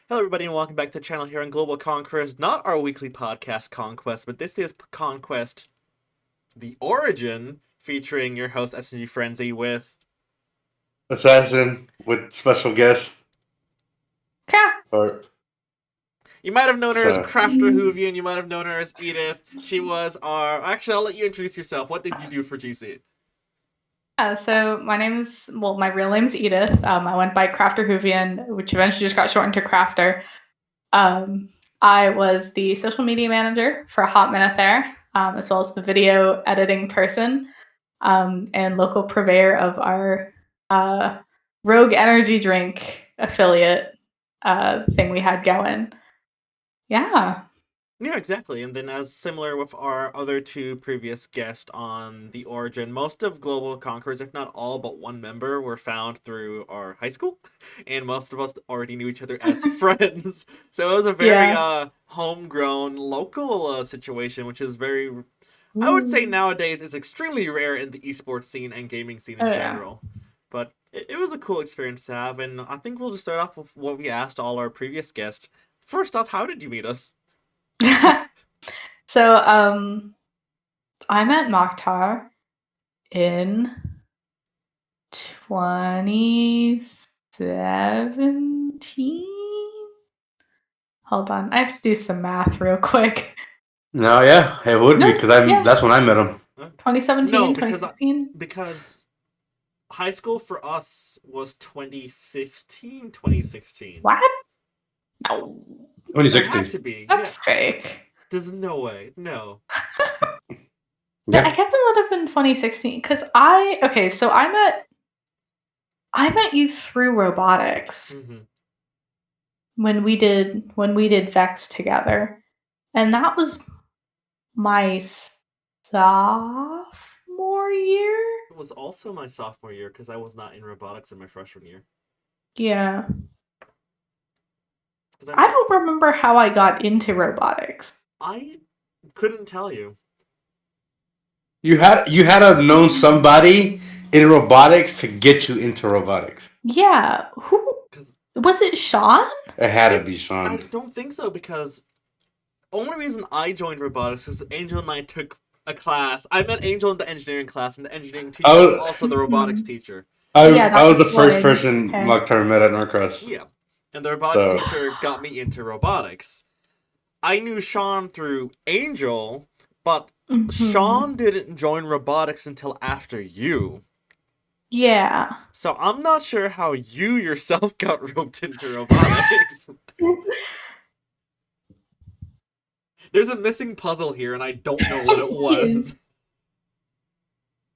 Hello, everybody, and welcome back to the channel here on Global Conquerors. Not our weekly podcast, Conquest, but this is Conquest: The Origin, featuring your host SNG Frenzy with Assassin with special guest. Or you might have known her as so CrafterWhovian. You might have known her as Edith. She was our. Actually, I'll let you introduce yourself. What did you do for GC? So my my real name's Edith. I went by CrafterWhovian, which eventually just got shortened to Crafter. I was the social media manager for a hot minute there, as well as the video editing person, and local purveyor of our Rogue Energy Drink affiliate thing we had going. Yeah. Yeah, exactly. And then, as similar with our other two previous guests on The Origin, most of Global Conquerors, if not all but one member, were found through our high school, and most of us already knew each other as friends. So it was a very homegrown, local situation, which is very, I would say nowadays is extremely rare in the esports scene and gaming scene in general. But it was a cool experience to have, and I think we'll just start off with what we asked all our previous guests. First off, how did you meet us? So, I met Mokhtar in 2017. Hold on, I have to do some math real quick. no, yeah, it would be because that's when I met him. 2017, No, 2016? because high school for us was 2015, 2016. What? No. 2016. It had to be. That's fake. There's no way. No. Yeah. I guess it would have been 2016 because I met you through robotics. Mm-hmm. when we did Vex together, and that was my sophomore year. It was also my sophomore year because I was not in robotics in my freshman year. Yeah. I don't remember how I got into robotics. I couldn't tell you. You had to have known somebody in robotics to get you into robotics. Yeah. Who was it? Sean? It had to be Sean. I don't think so because the only reason I joined robotics was Angel and I took a class. I met Angel in the engineering class, and the engineering teacher was also the robotics teacher. I was the first person Mokhtar met at Norcross. Yeah. And the robotics teacher got me into robotics. I knew Sean through Angel, but Sean didn't join robotics until after you. Yeah. So I'm not sure how you yourself got roped into robotics. There's a missing puzzle here, and I don't know what it was.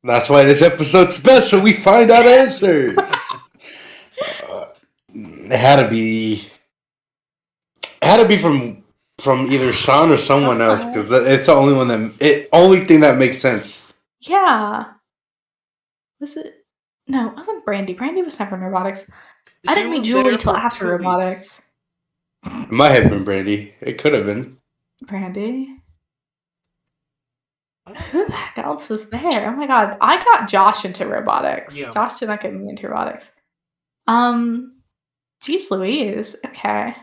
That's why this episode's special. We find out answers. It had to be from either Sean or someone else because it's the only only thing that makes sense. Yeah. Was it? No, it wasn't Brandy. Brandy was never in robotics. I didn't meet Julie until after robotics. It might have been Brandy. It could have been Brandy. Who the heck else was there? Oh my god, I got Josh into robotics. Yeah. Josh did not get me into robotics. Jeez Louise. Okay.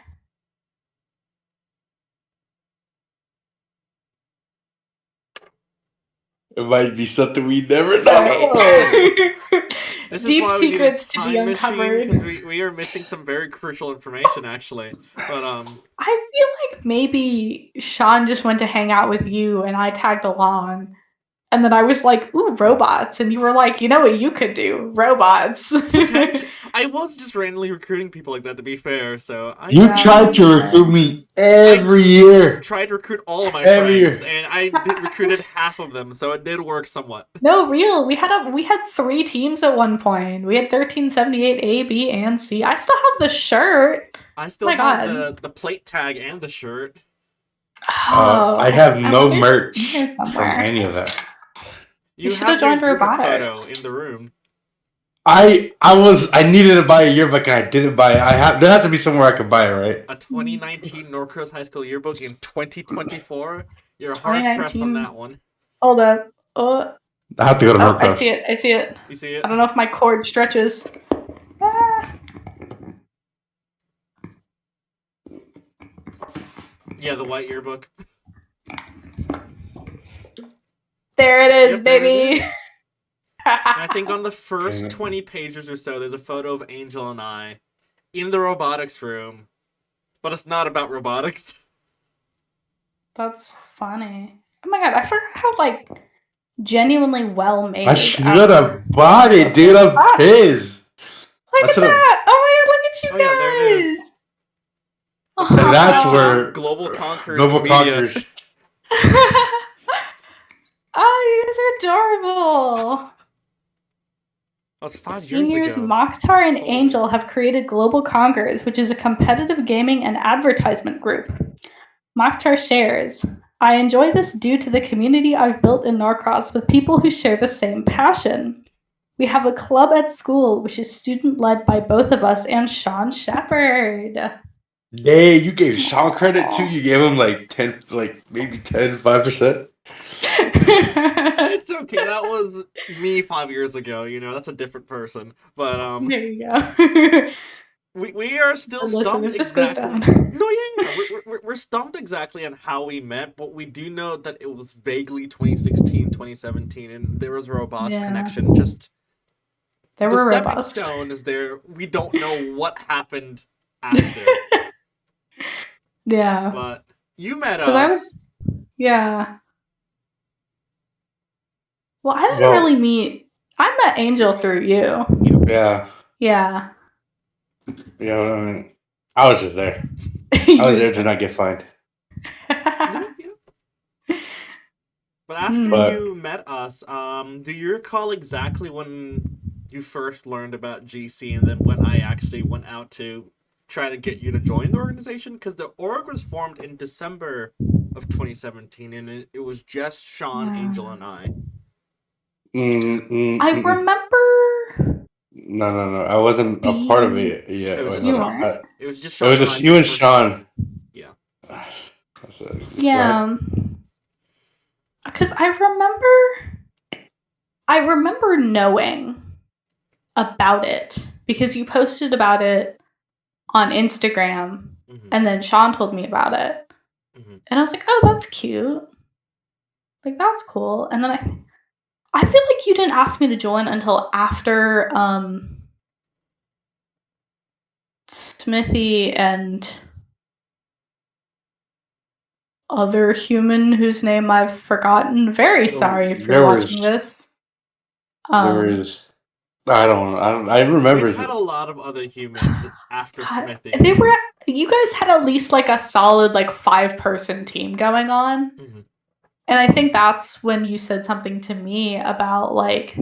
It might be something we never know. This Deep secrets to be uncovered. Because we are missing some very crucial information, actually. But I feel like maybe Sean just went to hang out with you, and I tagged along. And then I was like, ooh, robots. And you were like, you know what you could do? Robots. I was just randomly recruiting people like that, to be fair. So You tried to recruit me every year. I tried to recruit all of my friends. And I recruited half of them, so it did work somewhat. No, real. We had 3 teams at one point. We had 1378 A, B, and C. I still have the shirt. I still have the plate tag and the shirt. I have no merch from any of that. You should have joined robotics. Photo in the room. I needed to buy a yearbook and I didn't buy it. There had to be somewhere I could buy it, right? A 2019 Norcross High School yearbook in 2024. You're hard pressed on that one. Hold up. Oh. I have to go to Norcross. I see it. You see it? I don't know if my cord stretches. Yeah, the white yearbook. There it is, Yep, there it baby. is. And I think on the first And 20 pages or so, there's a photo of Angel and I in the robotics room, but it's not about robotics. That's funny. Oh my god, I forgot how like genuinely well made. I should have bought it, dude. I'm pissed. Look I at should have. that! Oh my god, look at Oh yeah, there it is. you guys! The And first that's mention Aw. of where Global Conquerors in Global media. Conquerors. Oh, you guys are adorable. That was 5 years Seniors ago. Mokhtar and Holy. Angel have created Global Conquerors, which is a competitive gaming and advertisement group. Mokhtar shares, I enjoy this due to the community I've built in Norcross with people who share the same passion. We have a club at school, which is student-led by both of us and Sean Shepard. Yay, you gave Sean credit too. Aw. You gave him like 10, like maybe 10, 5%. It's okay. That was me 5 years ago. You know, that's a different person. But There you go. we are still Listen, stumped if this goes exactly. down. No, yeah. We're stumped exactly on how we met, but we do know that it was vaguely 2016, 2017, and there was a robot Yeah. connection. Just There the were stepping robots. stone is there. We don't know what happened after, Yeah. but you met Because I us. was, yeah. Well, I didn't Well, really meet. I met Angel through you. yeah. Yeah. You know, I mean, I was just there. You I was there just to not get fined. Yeah, yeah. But after Mm. But you met us, do you recall exactly when you first learned about GC and then when I actually went out to try to get you to join the organization? Because the org was formed in December of 2017 and it was just Sean, Yeah. Angel, and I. I remember. no. I wasn't a part of it yet. It was Wait, just You hold Sean. weren't? on. It was just It Sean was and just I for you the and first month. Sean. Yeah. Go ahead. Yeah. Because I remember knowing about it because you posted about it on Instagram, Mm-hmm. and then Sean told me about it, Mm-hmm. and I was like, "Oh, that's cute. Like that's cool." And then I feel like you didn't ask me to join until after Smithy and other human whose name I've forgotten. Very sorry if you're There watching was, this. there was. I remember. We've had a lot of other humans after God, Smithy. you guys had at least like a solid like 5-person team going on. Mm-hmm. And I think that's when you said something to me about like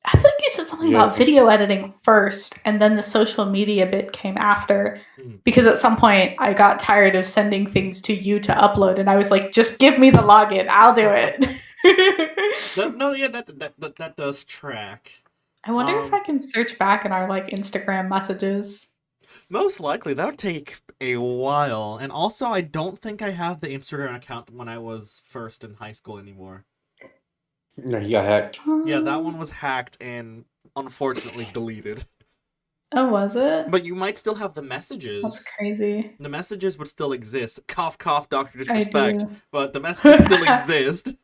I think you said something Yeah. about video editing first and then the social media bit came after. Mm-hmm. Because at some point I got tired of sending things to you to upload and I was like, just give me the login, I'll do it. That does track. I wonder if I can search back in our like Instagram messages. Most likely, that would take a while. And also, I don't think I have the Instagram account when I was first in high school anymore. No, you got hacked. Yeah, that one was hacked and unfortunately deleted. Oh, was it? But you might still have the messages. That's crazy. The messages would still exist. Cough, cough, Dr. I Disrespect. do. But the messages still exist.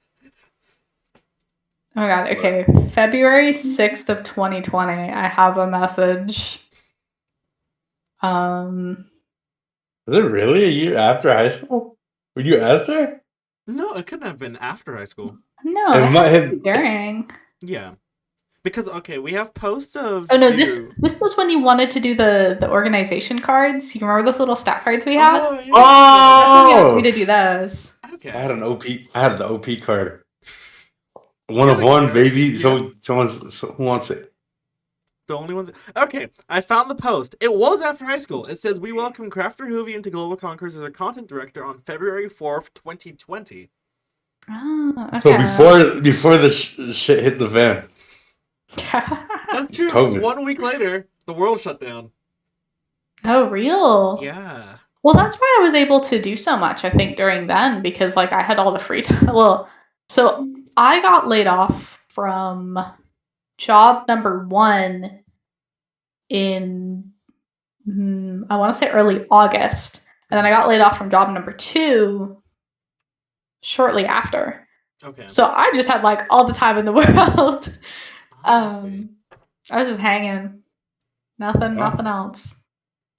Oh my god, okay. February 6th of 2020, I have a message. Was it really a year after high school? Were you asked her? No, it couldn't have been after high school. No, It it might had to have. be during. Yeah. Because, okay, we have posts of Oh no, you. this was when you wanted to do the organization cards. You remember those little stat cards we had? Oh, yeah. That's when you asked Oh! me to do those. Okay. I had an OP. I had the OP card. One You of had a one, card? baby. Yeah. Who wants it? The only one. Okay, I found the post. It was after high school. It says, "We welcome CrafterWhovian to Global Conquerors as our content director on February 4th, 2020." Oh, okay. So before the shit hit the fan. That's true, because COVID. 1 week later, the world shut down. Oh, real? Yeah. Well, that's why I was able to do so much, I think, during then, because, like, I had all the free time. Well, so I got laid off from job number 1 in, I want to say early August. And then I got laid off from job number 2 shortly after. Okay. So I just had like all the time in the world. I see. I was just hanging. Nothing else.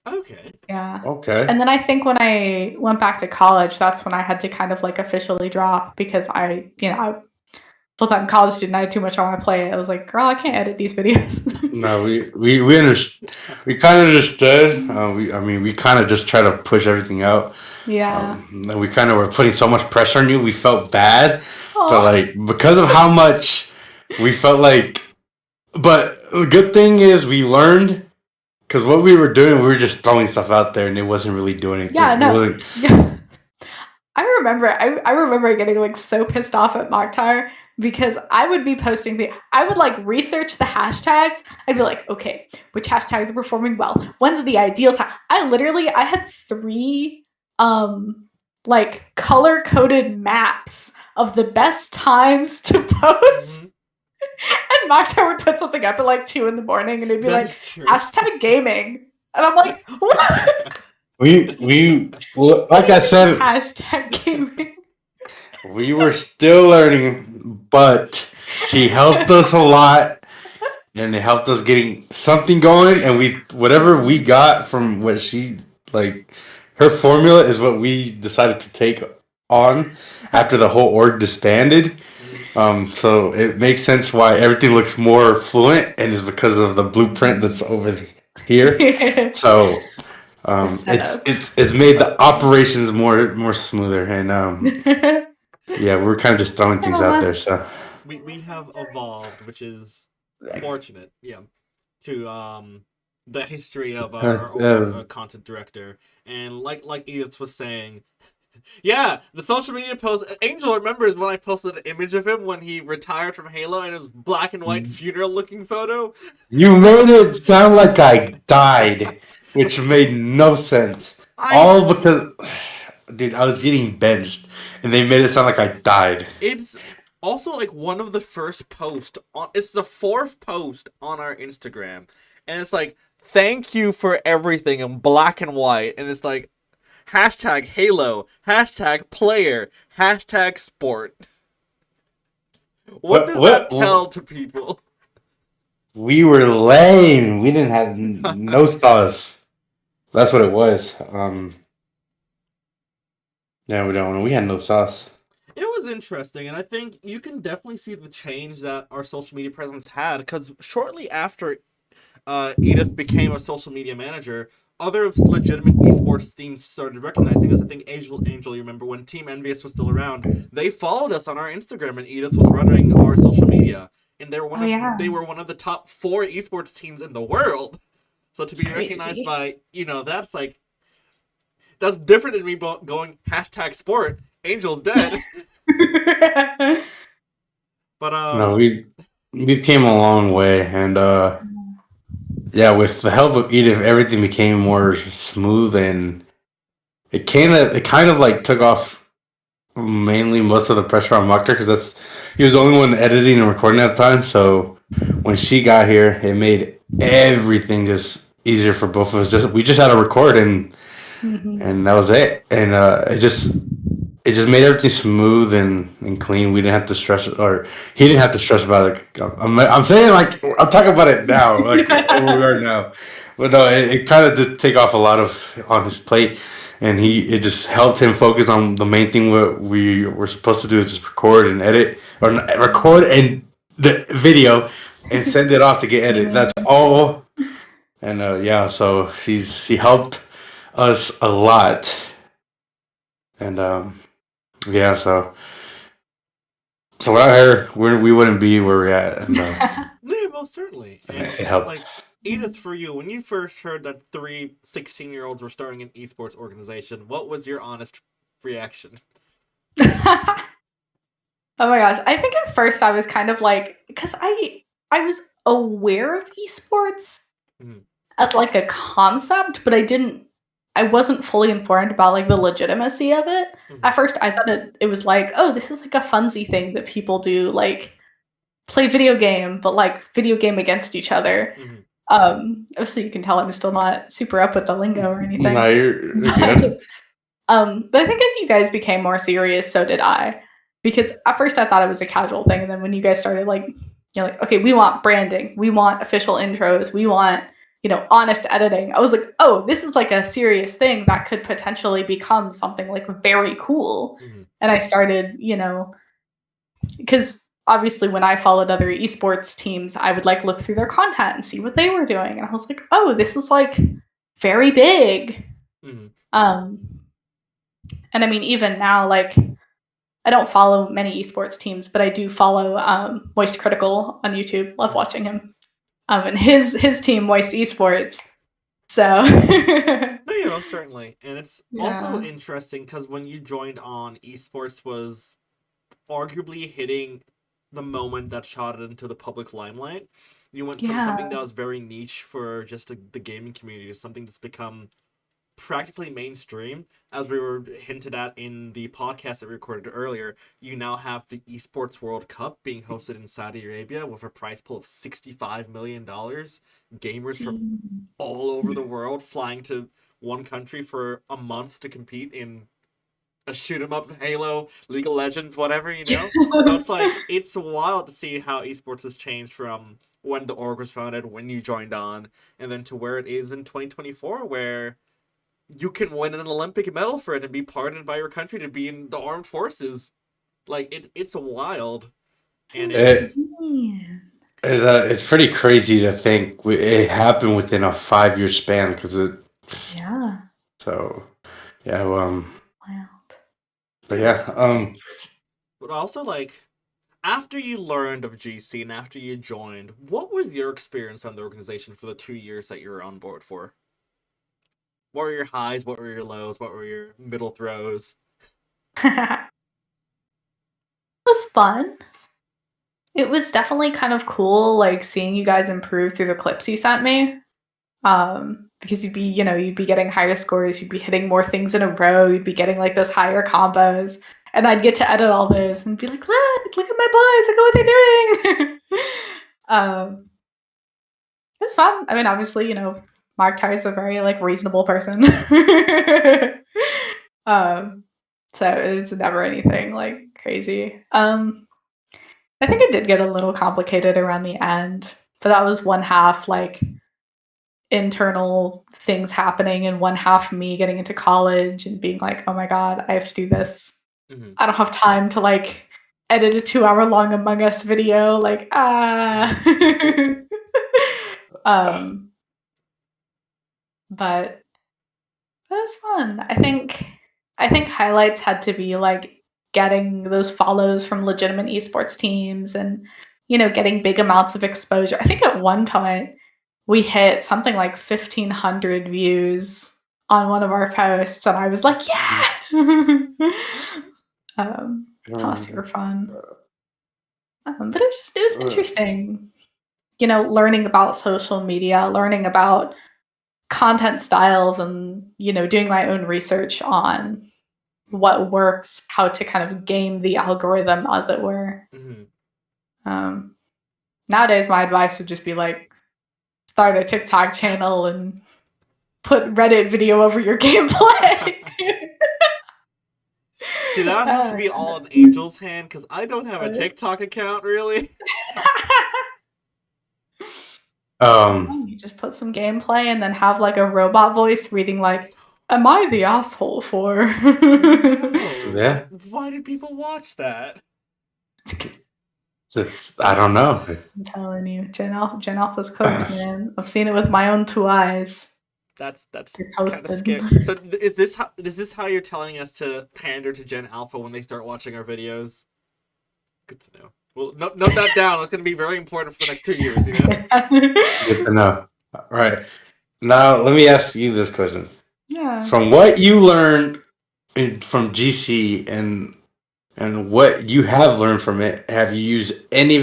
Okay. Yeah. Okay. And then I think when I went back to college, that's when I had to kind of like officially drop because I full-time college student, I had too much on my plate. I was like, girl, I can't edit these videos. No, we understood. We kind of understood. We kind of just try to push everything out. Yeah. And we kind of were putting so much pressure on you. We felt bad, but Aw. like because of how much we felt like. But the good thing is we learned because what we were doing, we were just throwing stuff out there, and it wasn't really doing anything. Yeah, It no. wasn't. Yeah. I remember getting like so pissed off at Mokhtar because I would be posting I would like research the hashtags. I'd be like, okay, which hashtags are performing well? When's the ideal time? I had 3 like color coded maps of the best times to post. And Mokhtar would put something up at like 2 a.m. and it'd be That like is true. hashtag gaming. And I'm like, what? Well, like I said, Hashtag gaming. we were still learning, but she helped us a lot, and it helped us getting something going. And whatever we got from what she like, her formula is what we decided to take on after the whole org disbanded. So it makes sense why everything looks more fluent, and is because of the blueprint that's over here. So it's made the operations more smoother, and yeah, we're kind of just throwing things out there. So we have evolved, which is fortunate. Yeah, to the history of our old content director, and like Edith was saying. Yeah, the social media post. Angel remembers when I posted an image of him when he retired from Halo, and it was black and white funeral looking photo. you made it sound like I died, which made no sense. I All because, dude, I was getting benched, and they made it sound like I died. It's also like one of the first posts on. It's the 4th post on our Instagram, and it's like thank you for everything in black and white, and it's like hashtag Halo, hashtag player, hashtag sport. What does that tell to people? We were lame. We didn't have no sauce. That's what it was. Yeah, we had no sauce. It was interesting, and I think you can definitely see the change that our social media presence had, because shortly after Edith became a social media manager, other legitimate esports teams started recognizing us. I think Angel, you remember when Team Envious was still around? They followed us on our Instagram, and Edith was running our social media, and they were one of the top 4 esports teams in the world. So to be recognized by that's different than me going hashtag sport. Angel's dead. But No, we came a long way, and yeah, with the help of Edith, everything became more smooth, and it kind of like took off mainly most of the pressure on Mokhtar because he was the only one editing and recording at the time. So when she got here, it made everything just easier for both of us. We just had to record, and that was it. And it just made everything smooth and clean. We didn't have to stress, or he didn't have to stress about it. I'm saying like I'm talking about it now, like where we are now. But no, it kind of did take off a lot of on his plate, and it just helped him focus on the main thing. What we were supposed to do is just record and edit, or record and the video and send it off to get edited. That's all. And yeah, so she helped us a lot, and yeah, so without her, we wouldn't be where we're at. And, yeah, most certainly. And it helped. like Edith, for you, when you first heard that 3 16-year-olds were starting an esports organization, what was your honest reaction? Oh my gosh. I think at first I was kind of like, because I was aware of esports as like a concept, but I wasn't fully informed about like the legitimacy of it. At first I thought it was like, oh, this is like a funsy thing that people do, like play video game, but like video game against each other. So you can tell I'm still not super up with the lingo or anything. No, you're good. But I think as you guys became more serious, so did I. Because at first I thought it was a casual thing, and then when you guys started like, okay, we want branding, we want official intros, we want, honest editing. I was like, oh, this is like a serious thing that could potentially become something like very cool. Mhm. And I started, because obviously when I followed other esports teams, I would like look through their content and see what they were doing. And I was like, oh, this is like very big. Mhm. And I mean, even now, like, I don't follow many esports teams, but I do follow Moist Critical on YouTube. Love watching him. And his team, Moist Esports. So No, certainly. And it's also yeah. interesting because when you joined on, esports was arguably hitting the moment that shot it into the public limelight. You went from something that was very niche for just the gaming community to something that's become practically mainstream. As we were hinted at in the podcast that we recorded earlier, you now have the Esports World Cup being hosted in Saudi Arabia with a prize pool of $65 million. Gamers from all over the world flying to one country for a month to compete in a shoot 'em up, Halo, League of Legends, whatever, So it's like, it's wild to see how esports has changed from when the org was founded, when you joined on, and then to where it is in 2024, where you can win an Olympic medal for it and be pardoned by your country to be in the armed forces. Like, it's wild. And It, it's it's pretty crazy to think it happened within a 5-year span because it. Yeah. So, yeah. Wow. But most yeah. certainly. But also, like, after you learned of GC and after you joined, what was your experience on the organization for the 2 years that you were on board for? What were your highs? What were your lows? What were your middle throws? It was fun. It was definitely kind of cool, like seeing you guys improve through the clips you sent me. Because you'd be getting higher scores, you'd be hitting more things in a row, you'd be getting like those higher combos, and I'd get to edit all those and be like, look at my boys, look at what they're doing. It was fun. I mean, obviously, Mark Ty is a very like reasonable person. So it was never anything like crazy. I think it did get a little complicated around the end. So that was one half like internal things happening, and one half me getting into college and being like, oh my god, I have to do this. Mm-hmm. I don't have time to like edit a 2-hour long Among Us video. Like, but that was fun. I think highlights had to be like getting those follows from legitimate esports teams and getting big amounts of exposure. I think at one point we hit something like 1,500 views on one of our posts, and I was like, yeah. That was super fun. But it was interesting, learning about social media, learning about content styles, and doing my own research on what works, how to kind of game the algorithm, as it were. Nowadays my advice would just be like, start a TikTok channel and put Reddit video over your gameplay. See, that would have to be all in Angel's hand because I don't have a TikTok account, really. You just put some gameplay and then have like a robot voice reading like, am I the asshole for? No. Yeah. Why do people watch that? I don't know. I'm telling you, Gen Alpha's cooked, man. I've seen it with my own 2 eyes. That's You're kind of scary. toasted. So is this how you're telling us to pander to Gen Alpha when they start watching our videos? Good to know. Well, note that down. It's going to be very important for the next 2 years. Good to know. All right. Now let me ask you this question. Yeah. From what you learned from GC and what you have learned from it, have you used any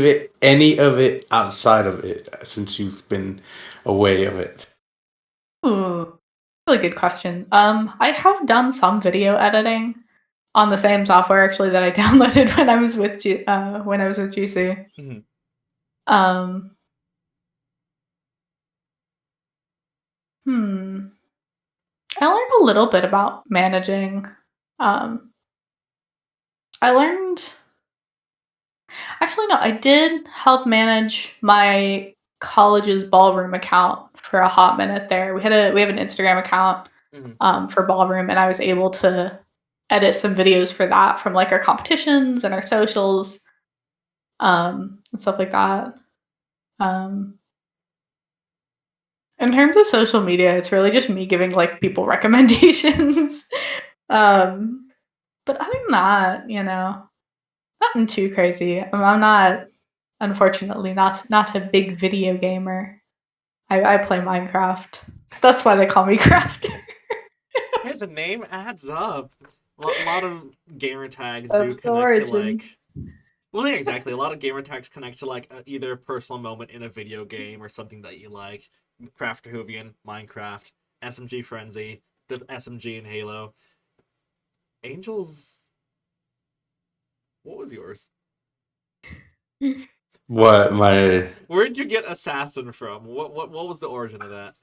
of it outside of it since you've been away of it? Ooh, really good question. I have done some video editing on the same software actually that I downloaded when I was with GC. Mhm. I learned a little bit about managing. I learned. Actually, no, I did help manage my college's ballroom account for a hot minute there. We have an Instagram account for ballroom, and I was able to edit some videos for that from like our competitions and our socials, and stuff like that. In terms of social media, it's really just me giving like people recommendations. But other than that, nothing too crazy. I'm not, unfortunately, not a big video gamer. I play Minecraft. That's why they call me Crafter. Hey, the name adds up. A lot of gamer tags do That's the connect to origin. like. Well, yeah, exactly. A lot of gamer tags connect to like either a personal moment in a video game or something that you like. CrafterWhovian, Minecraft, SMG Frenzy, the SMG in Halo. Angels. What was yours? What my Where'd you get Assassin from? What was the origin of that?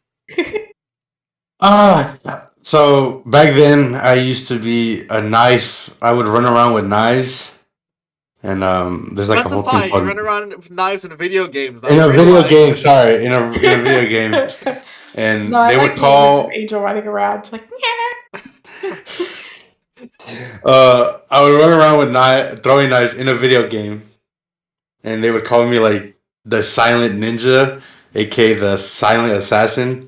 so back then I used to be a knife. I would run around with knives, and there's like a whole Specify. thing You called run around with knives in video games. Not in in a real video life. game. Sorry, in a video game, No, and I they like would the image of call. Angel running around. It's like, I would run around with throwing knives in a video game, and they would call me like the silent ninja, aka the silent assassin,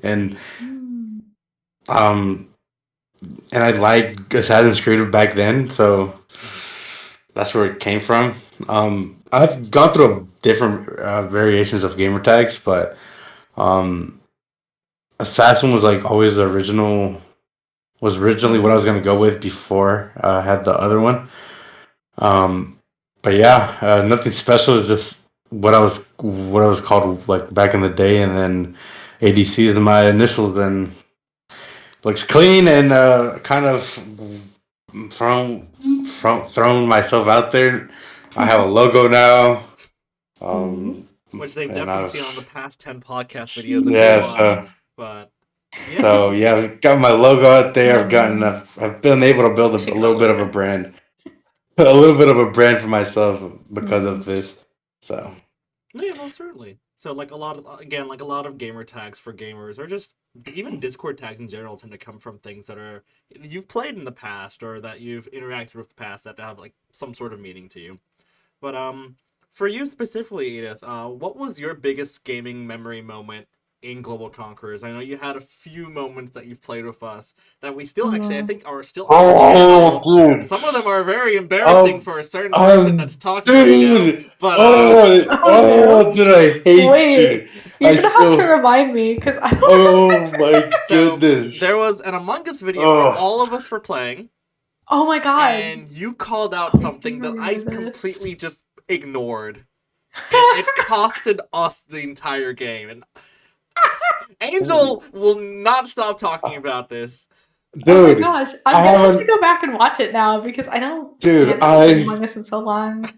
um, and I liked Assassin's Creed back then, so that's where it came from. I've gone through different variations of gamer tags, but um, Assassin was like always the original. Was originally what I was gonna go with before I had the other one. Um, but yeah, nothing special. It's just what I was called like back in the day, and then ADC is my initials. Then looks clean and kind of thrown myself out there. I have a logo now. Which they've And definitely I've seen on the past 10 podcast videos that we yeah, watched. But yeah. so yeah, I've got my logo out there. I've been able to build a little bit of a brand, a little bit of a brand for myself because of this. So Yeah, most certainly. So like a lot of again, like a lot of gamer tags for gamers, or just even Discord tags in general, tend to come from things that are you've played in the past or that you've interacted with the past that have like some sort of meaning to you. But for you specifically, Edith, what was your biggest gaming memory moment in Global Conquerors? I know you had a few moments that you've played with us that we still actually I think are still on the oh, channel. dude. Some of them are very embarrassing for a certain person that's talking right now. Dude. But oh no! Did I hate you? Wait, you're I gonna have to still. remind me because I don't Oh my so there goodness. was an Among Us video where Oh, all of us were playing, Oh my god! and you called out Oh, I do something that I remember this. completely just ignored, and it costed us the entire game. And Angel will not stop talking about this. Oh my dude. gosh, I I'm gonna have to haven't. go back and watch it now because I don't. Dude, Man, I haven't played Among Us in so long.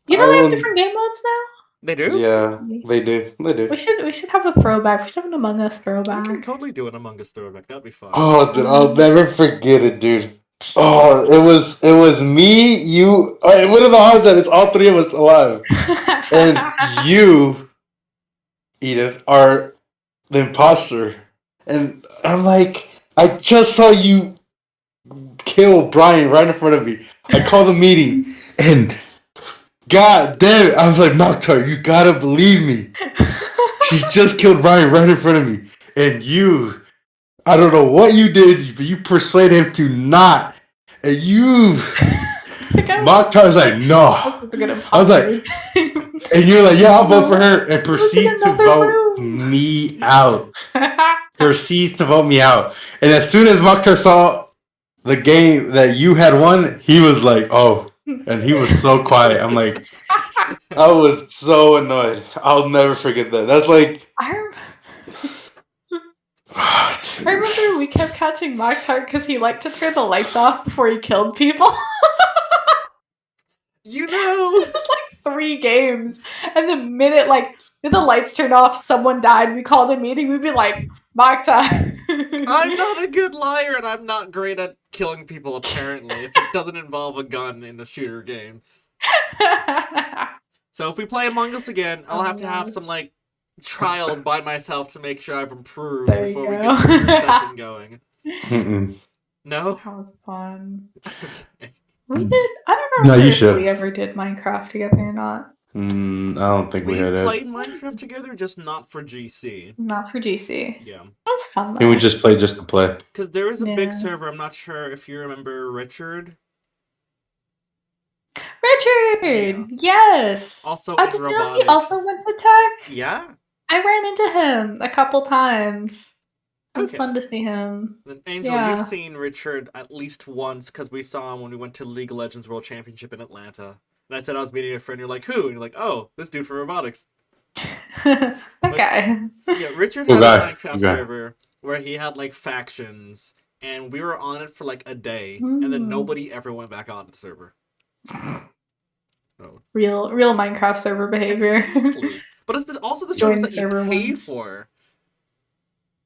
You know I they have will. different game modes now. They do? Yeah, they do. They do. We should have a throwback. We should have an Among Us We throwback. can totally do an Among Us throwback. That'd be fun. Oh, dude, I'll never forget it, dude. Oh, it was me, you. What are the odds that it's all three of us alive? And you, Edith, are the imposter. And I'm like, I just saw you kill Brian right in front of me. I called the meeting, and God damn it, I was like, Mokhtar, you gotta believe me. She just killed Brian right in front of me. And you, I don't know what you did, but you persuaded him to not. And you, Mokhtar's like, no. I was like, and you're like, yeah, I'll vote for her. And proceeds to vote me out. Proceeds to vote me out. And as soon as Mokhtar saw the game that you had won, he was like, oh. And he was so quiet. I'm like, I was so annoyed. I'll never forget that. That's like. I remember we kept catching Mokhtar because he liked to turn the lights off before he killed people. You know, 3 games, and the minute the lights turned off, someone died. We called a meeting. We'd be like, "Mark time." I'm not a good liar, and I'm not great at killing people. Apparently, if it doesn't involve a gun in a shooter game. So if we play Among Us again, I'll have to have some trials by myself to make sure I've improved There you before we go. get this group session going. Mm-mm. No? That was fun. Okay. We did. I don't No, remember you if should. we ever did Minecraft together or not. I don't think we We've had it. played Minecraft together, just not for GC. Not for GC. Yeah. That was fun though. Can we just play just to play? Because there is a big Yeah. server, I'm not sure if you remember Richard. Richard! Yes! Also Oh, in did you know he robotics. also went to tech? Yeah? I ran into him a couple times. It was Okay. fun to see him. Then Angel, Yeah. you've seen Richard at least once because we saw him when we went to League of Legends World Championship in Atlanta. And I said I was meeting a friend, you're like, who? And you're like, oh, this dude from robotics. That guy. Yeah, Richard Cool had guy. a Minecraft Cool guy. server where he had factions, and we were on it for a day, and then nobody ever went back on the server. Oh. Real Minecraft server behavior. Exactly. But it's also the Join servers that you server pay once. for.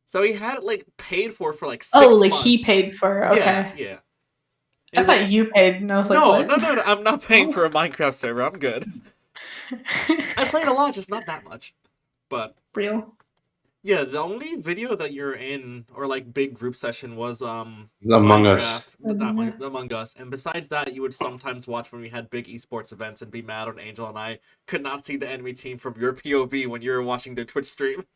So he had it paid for 6 Oh, months. he paid for it. Okay. Yeah. I thought you paid, and I was like, no, what? no, I'm not paying for a Minecraft server. I'm good. I played a lot, just not that much. But Real. yeah, the only video that you're in or big group session was Among Minecraft, Us. Among Us, and besides that, you would sometimes watch when we had big esports events and be mad when Angel and I could not see the enemy team from your POV when you were watching their Twitch stream.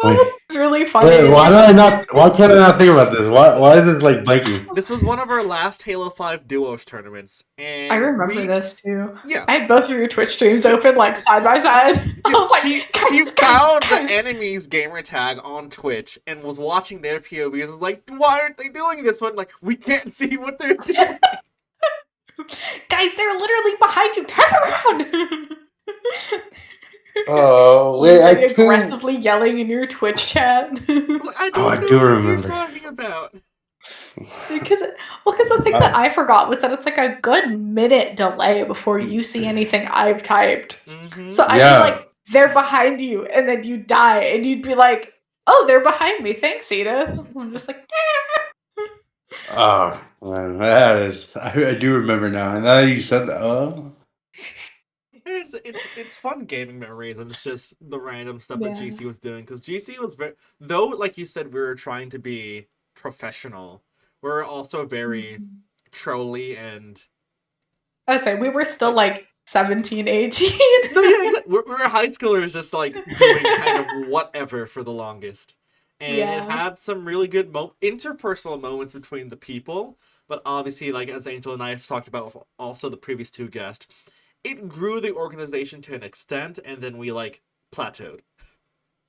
Oh, it's really funny. Wait, why can't I not think about this? Why is this blanking? This was one of our last Halo 5 duos tournaments, and I remember this too. Yeah. I had both of your Twitch streams open side by side. I was like, she found the enemy's gamer tag on Twitch and was watching their POVs and was like, why aren't they doing this one? We can't see what they're doing. Guys, they're literally behind you. Turn around. Oh, wait, I aggressively yelling in your Twitch chat. I don't know what you're talking about. Because the thing that I forgot was that it's a good minute delay before you see anything I've typed. Mm-hmm. So I'd be like, they're behind you, and then you die, and you'd be like, oh, they're behind me. Thanks, Ida. I'm just like, oh, man, that is. I do remember now, and now you said that. Oh. It's fun gaming memories, and it's just the random stuff that GC was doing, because GC was though, like you said, we were trying to be professional, we're also very trolly, and I say we were still 17, 18. No, yeah, exactly. We're high schoolers just doing kind of whatever for the longest, and it had some really good interpersonal moments between the people, but obviously, as Angel and I have talked about with also the previous 2 guests, it grew the organization to an extent, and then we plateaued.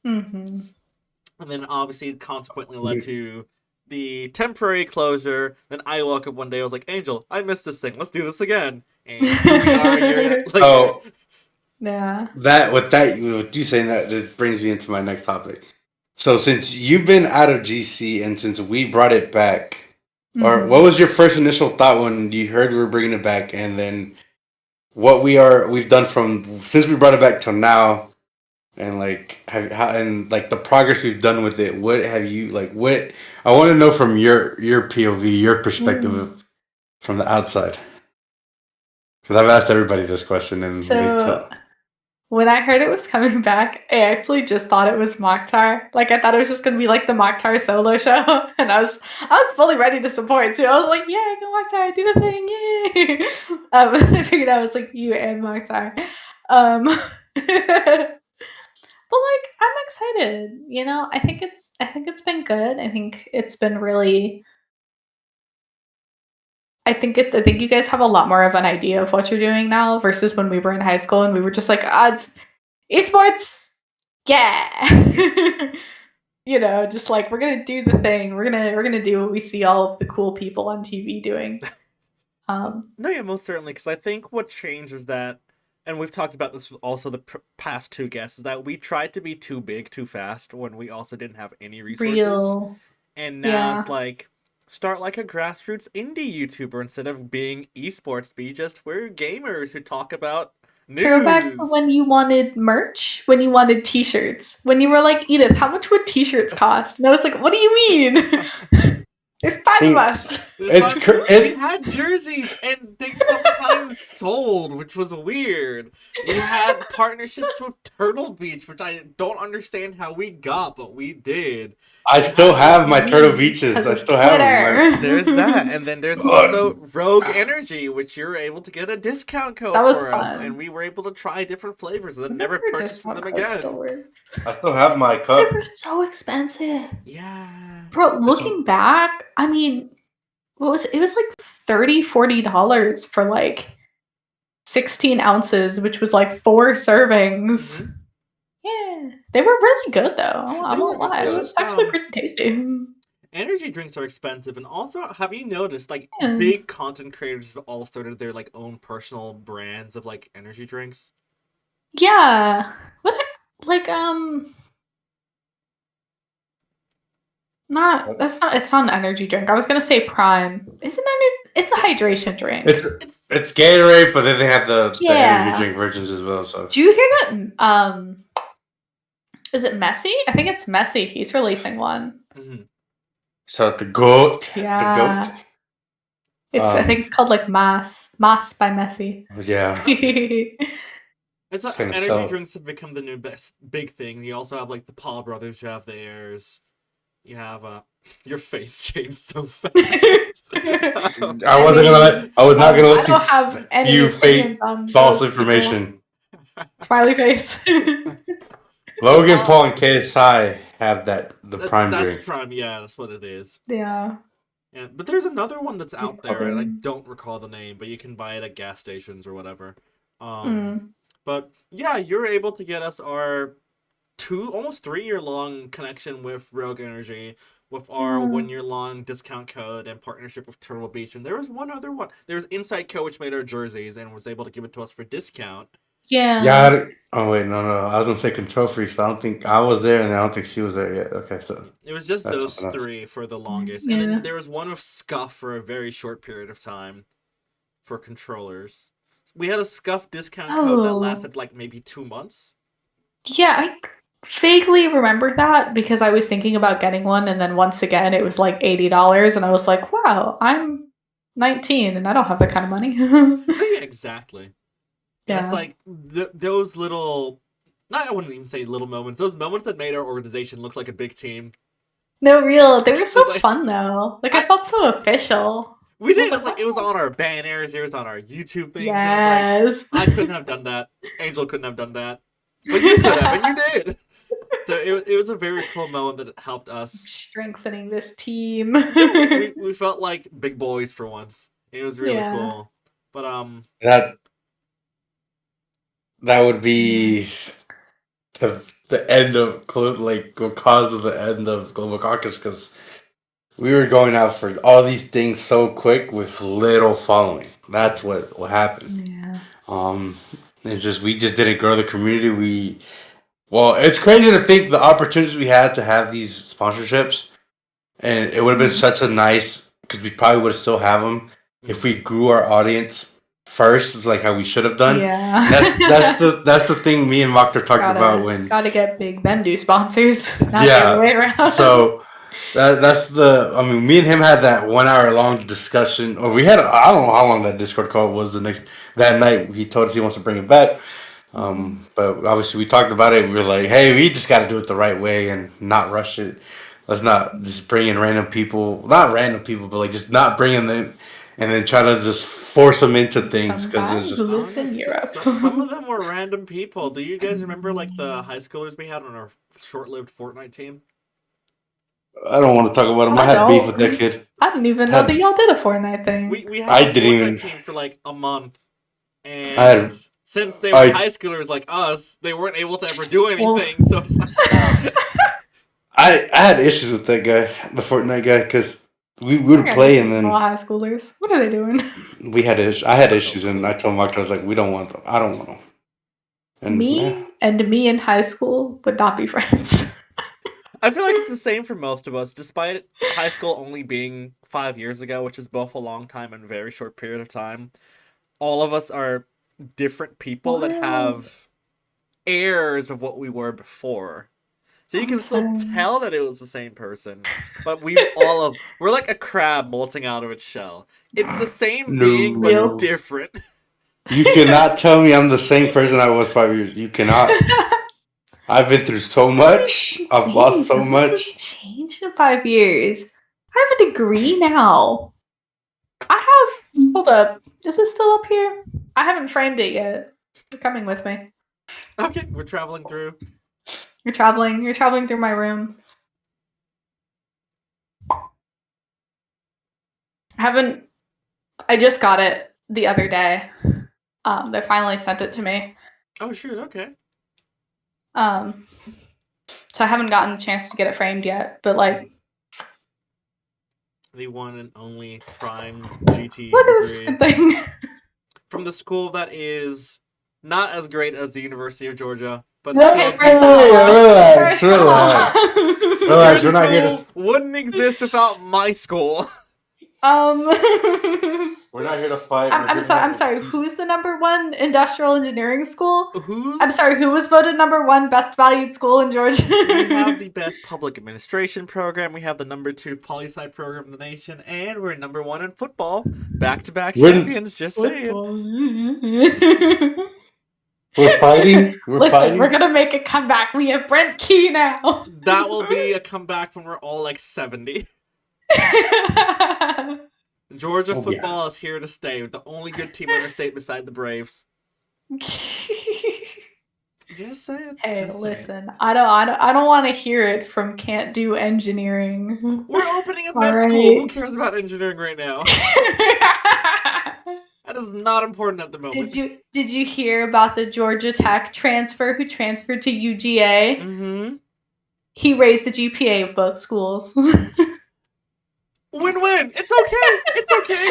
Mm-hmm. And then obviously consequently led to the temporary closure. Then I woke up one day, I was like, Angel, I missed this thing. Let's do this again. And here we are a year later. Yeah. With you saying that, it brings me into my next topic. So since you've been out of GC and since we brought it back, or what was your first initial thought when you heard we were bringing it back, and then what we've done from since we brought it back till now, and the progress we've done with it? What have you what I want to know from your POV, your perspective from the outside, because I've asked everybody this question, and when I heard it was coming back, I actually just thought it was Mokhtar. I thought it was just gonna be the Mokhtar solo show, and I was fully ready to support too. I was like, "Yeah, go Mokhtar, do the thing!" Yay! I figured I was you and Mokhtar, but I'm excited. I think it's been good. I think it's been really. I think you guys have a lot more of an idea of what you're doing now versus when we were in high school and we were just it's esports, yeah. Just we're gonna do the thing. We're gonna do what we see all of the cool people on TV doing. No, yeah, most certainly. Because I think what changed was that, and we've talked about this with also the past 2 guests, is that we tried to be too big too fast when we also didn't have any resources. Real. And now it's start like a grassroots indie YouTuber instead of being esports. We're gamers who talk about Throwback to news. when you wanted merch, when you wanted t-shirts, when you were like, Edith, how much would t-shirts cost? And I was like, what do you mean? There's 5 of us. We had jerseys, and they sometimes sold, which was weird. We had partnerships with Turtle Beach, which I don't understand how we got, but we did. I still have my Turtle Beaches. I still have them. There's that, and then there's also Rogue Energy, which you're able to get a discount code That was for us, fun. and we were able to try different flavors and then never purchase from them again. I still have my They cup. were so expensive. Yeah. Bro, looking back, I mean, it was like $30, $40 for like 16 ounces, which was like 4 servings. Mhm. Yeah, they were really good though. I won't lie. It's It was just, actually pretty tasty. energy drinks are expensive, and also, have you noticed like Yeah. big content creators have all started their like own personal brands of like energy drinks? Yeah. What like it's not an energy drink. I was gonna say Prime. It's a hydration drink. It's Gatorade, but then they have the energy drink versions as well. So do you hear that? Is it Messi? I think it's Messi. He's releasing one. Mm-hmm. So the goat. Yeah. The goat. I think it's called like Mas by Messi. Yeah. Energy drinks have become the new best big thing. You also have like the Paul brothers who have theirs. You have your face changed so fast. I was not gonna let I don't have any you fake false information. Smiley face. Logan Paul and KSI have the Prime drink. That's Prime, yeah, that's what it is. Yeah. Yeah, but there's another one that's out there, and I don't recall the name, but you can buy it at gas stations or whatever. But yeah, you're able to get us our almost 3-year long connection with Rogue Energy, with our 1-year long discount code and partnership with Turtle Beach. And there was one other one. There's Insight Co, which made our jerseys and was able to give it to us for discount. Yeah. Yeah. Oh wait, no. I was gonna say Control Freeze, but I don't think I was there, and I don't think she was there yet. Okay, so it was just those 3 for the longest, and then there was one with Scuff for a very short period of time for controllers. We had a Scuff discount code that lasted like maybe 2 months. Yeah, I vaguely remember that because I was thinking about getting one, and then once again it was like $80, and I was like, wow, I'm 19 and I don't have that kind of money. Yeah, exactly. Yeah. It's like those little, I wouldn't even say little moments, those moments that made our organization look like a big team. No, real. They were so fun though. Like I felt so official. We did. It was on our banners. It was on our YouTube things. Yes. It was like, I couldn't have done that. Angel couldn't have done that. But you could have, and you did. So it was a very cool moment that helped us. Strengthening this team. we felt like big boys for once. It was really cool. But that would be the end of cause of the end of Global Conquest, because we were going out for all these things so quick with little following. That's what happened. Yeah. It's just we just didn't grow the community. It's crazy to think the opportunities we had to have these sponsorships, and it would have been such a nice, because we probably would still have them if we grew our audience first. It's like how we should have done. Yeah. That's the thing me and Mokhtar talked about when gotta get big Bendu sponsors. Not the other way around. So that's me and him had that 1 hour long discussion, or we had I don't know how long that Discord call was. That night he told us he wants to bring it back. But obviously we talked about it. We were like, hey, we just got to do it the right way and not rush it. Let's not just bring in random people, not random people, but like just not bring them and then try to just force them into things. Because who lives in Europe. Some of them were random people. Do you guys remember like the high schoolers we had on our short-lived Fortnite team? I don't want to talk about him. I had beef with that kid. I didn't even know that y'all did a Fortnite thing. We had a Fortnite team for like a month, and since they were high schoolers like us, they weren't able to ever do anything. So it's like I had issues with that guy, the Fortnite guy, because we would play and then high schoolers. What are they doing? I had issues, and I told Mark, I was like, we don't want them. I don't want them. And me in high school would not be friends. I feel like it's the same for most of us, despite high school only being 5 years ago, which is both a long time and a very short period of time. All of us are different people that Wild. have airs of what we were before. So you can still Awesome. tell that it was the same person, but we're like a crab molting out of its shell. It's the same being, but Real. different. You cannot tell me I'm the same person I was 5 years. You cannot. I've been through so much. I've lost so much has much. changed in 5 years. I have a degree now. I have. Hold up. Is this still up here? I haven't framed it yet. You're coming with me. Okay, we're traveling through. You're traveling. You're traveling through my room. I just got it the other day. They finally sent it to me. Oh shoot, okay. So I haven't gotten the chance to get it framed yet, but like The one and only prime GT look at this degree thing. from the school that is not as great as the University of Georgia, but Look still at decent. Relax, relax. Your Relax, we're not here school wouldn't exist without my school. We're not here to fight. I'm sorry. Who's the #1 industrial engineering school? Who's? I'm sorry. Who was voted #1 best valued school in Georgia? We have the best public administration program. We have the #2 poli-sci program in the nation, and we're #1 in football. Back-to-back champions. Just saying. We're fighting. Listen, we're gonna make a comeback. We have Brent Key now. That will be a comeback when we're all like 70. Georgia football is here to stay. The only good team in our state beside the Braves. Just saying. Hey, just listen. saying. I don't want to hear it from can't do engineering. We're opening a med school. Who cares about engineering right now? That is not important at the moment. Did you hear about the Georgia Tech transfer who transferred to UGA? Mm-hmm. He raised the GPA of both schools. Win-win. It's okay. It's okay.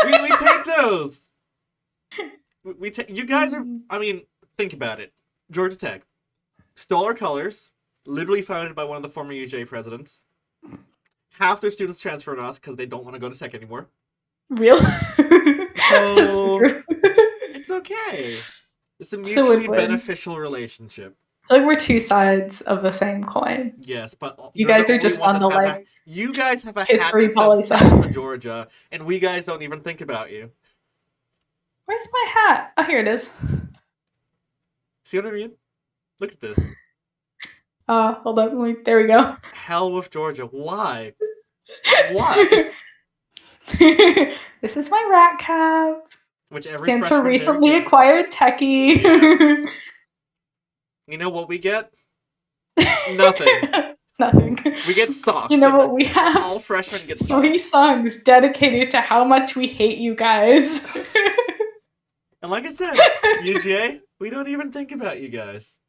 We take those. We take. You guys are. I mean, think about it. Georgia Tech stole our colors. Literally founded by one of the former UGA presidents. Half their students transferred to us because they don't want to go to Tech anymore. Really? So it's okay. It's a mutually beneficial relationship. Like we're two sides of the same coin. Yes, but you guys are just on the like. You guys have a history hat that says Battle to Georgia, and we guys don't even think about you. Where's my hat? Oh, here it is. See what I mean? Look at this. Hold on. Wait, there we go. Hell with Georgia. Why? Why? This is my rat cap. Which every stands for freshman recently gets. acquired techie. Yeah. You know what we get? Nothing. Nothing. We get socks. You know what we have? All freshmen get 3 socks. songs dedicated to how much we hate you guys. And like I said, UGA, we don't even think about you guys.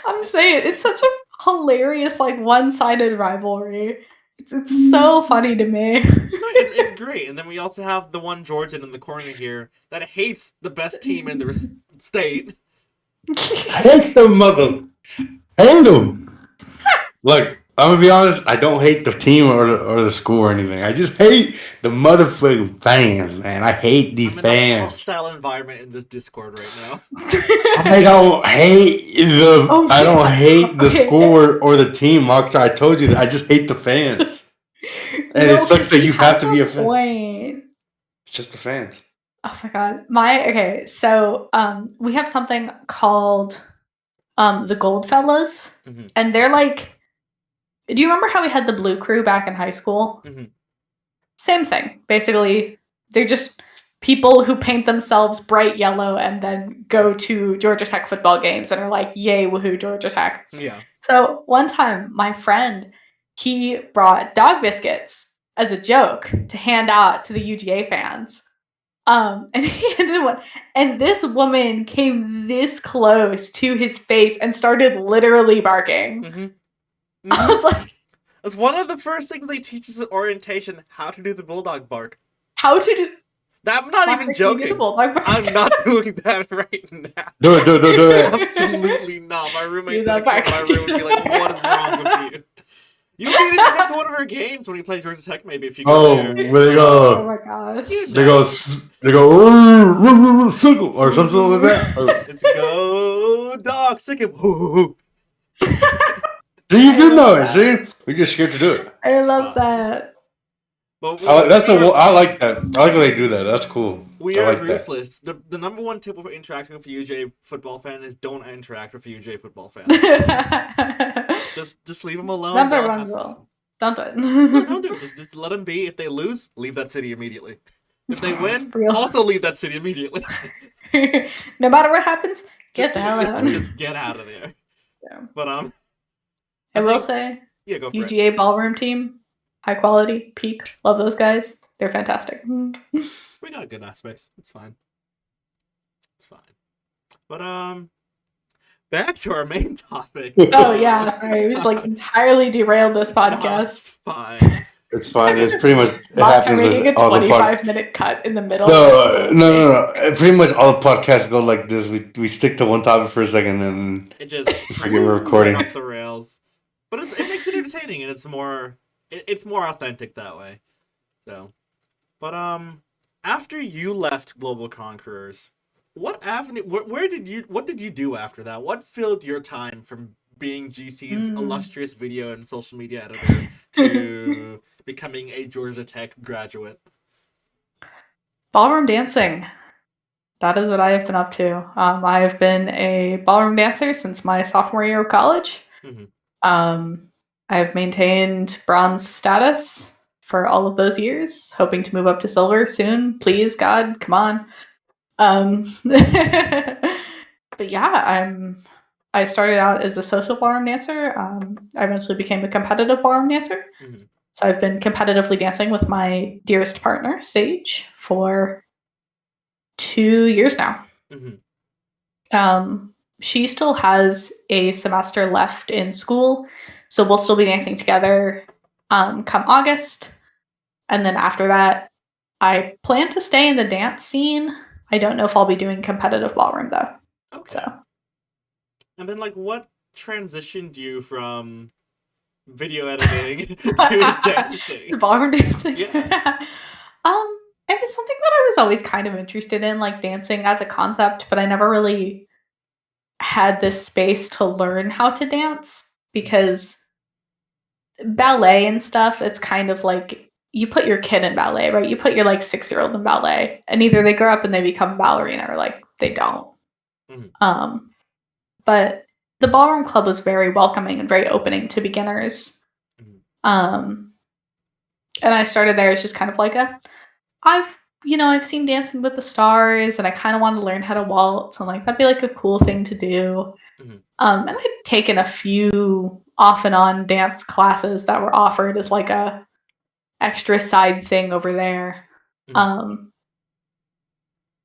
I'm saying it's such a hilarious, like one-sided rivalry. It's so funny to me. It's great. And then we also have the one Georgian in the corner here that hates the best team in the state. Hate the mother. Hate them. Look, I'm gonna be honest. I don't hate the team or the school or anything. I just hate the motherfucking fans, man. I hate the I'm fans. in a hostile environment in this Discord right now. I don't hate the. Okay. I don't hate the school or the team, Mark. I told you that. I just hate the fans. And it sucks that you have to be a fan. Point. It's just the fans. Oh my god. So we have something called the Goldfellas. Mm-hmm. And they're like, do you remember how we had the Blue Crew back in high school? Mm-hmm. Same thing. Basically, they're just people who paint themselves bright yellow and then go to Georgia Tech football games and are like, yay, woohoo, Georgia Tech. Yeah. So one time, my friend, he brought dog biscuits as a joke to hand out to the UGA fans. And he handed one, and this woman came this close to his face and started literally barking. Mm-hmm. Mm-hmm. I was like, that's one of the first things they teach us at orientation, how to do the bulldog bark. How to do that? I'm not even joking. I'm not doing that right now. Do it. Absolutely not. No, my roommate Use said that to come to my room and be like, "What is wrong with you?" You'll see it if you come to one of her games when you play Georgia Tech. Maybe if you go there. where they Oh go? my gosh. You They know. go, circle or something like that. It's go dog sick him. See, you I do love know it. that. See, we're just scared to do it. I It's love fine. that. But That's the. I like that. I like when they do that. That's cool. we I are like that. ruthless. The number one tip for interacting with a UJ football fan is don't interact with a UJ football fan. Just leave them alone. Number They'll one have rule. fun. Don't do it. No, don't do it. Just let them be. If they lose, leave that city immediately. If they win, Real. also leave that city immediately. No matter what happens, get Just, the hell out. just get out of there. Yeah. But I will think- say, yeah, go for it. UGA ballroom team, high quality, peak. Love those guys. They're fantastic. We got good aspects. It's fine. It's fine. But back to our main topic. Oh yeah, sorry, we just like entirely derailed this No, podcast. it's fine. It's fine. It's pretty much. It Mock happens making a with all the 25-minute cut in the middle. No. Pretty much all the podcasts go like this. We stick to one topic for a second and It just forget we're recording. right off the rails. But it makes it entertaining and it's more authentic that way. So, but after you left Global Conquerors, what did you do after that? What filled your time from being GC's illustrious video and social media editor to becoming a Georgia Tech graduate? Ballroom dancing. That is what I have been up to. I have been a ballroom dancer since my sophomore year of college. Mm-hmm. I have maintained bronze status for all of those years, hoping to move up to silver soon. Please, God, come on. But yeah, I started out as a social ballroom dancer. I eventually became a competitive ballroom dancer. Mm-hmm. So I've been competitively dancing with my dearest partner, Sage, for 2 years now. Mm-hmm. She still has a semester left in school, so we'll still be dancing together come August. And then after that, I plan to stay in the dance scene. I don't know if I'll be doing competitive ballroom, though. Okay. So. And then, what transitioned you from video editing to dancing? Ballroom dancing? Yeah. It was something that I was always kind of interested in, like dancing as a concept, but I never really had this space to learn how to dance because ballet and stuff, it's kind of like you put your kid in ballet, right? You put your 6-year-old in ballet, and either they grow up and they become a ballerina or they don't. Mm-hmm. But the ballroom club was very welcoming and very opening to beginners. Mm-hmm. And I started there as just kind of I've seen Dancing with the Stars, and I kind of want to learn how to waltz, and that'd be a cool thing to do. Mm-hmm. And I'd taken a few off and on dance classes that were offered as a extra side thing over there. Mm-hmm.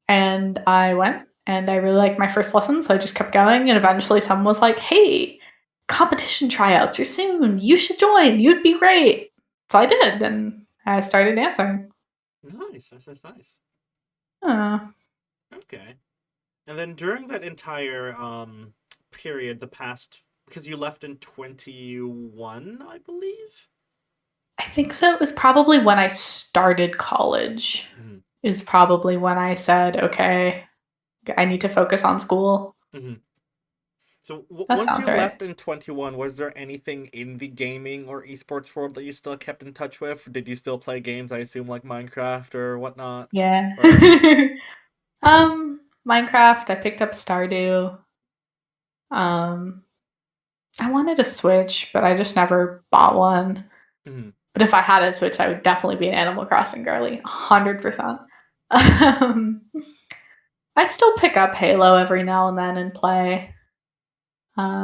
And I went, and I really liked my first lesson, so I just kept going, and eventually someone was like, "Hey, competition tryouts are soon. You should join. You'd be great." So I did, and I started dancing. Nice. Oh. Okay. And then during that entire period, because you left in 21, I believe? I think so. It was probably when I started college. Mm-hmm. Is probably when I said, okay, I need to focus on school. Mm-hmm. So That once you sounds right. left in 21, was there anything in the gaming or esports world that you still kept in touch with? Did you still play games, I assume, like Minecraft or whatnot? Yeah. Minecraft, I picked up Stardew. I wanted a Switch, but I just never bought one. Mm-hmm. But if I had a Switch, I would definitely be an Animal Crossing girly, 100%. I still pick up Halo every now and then and play.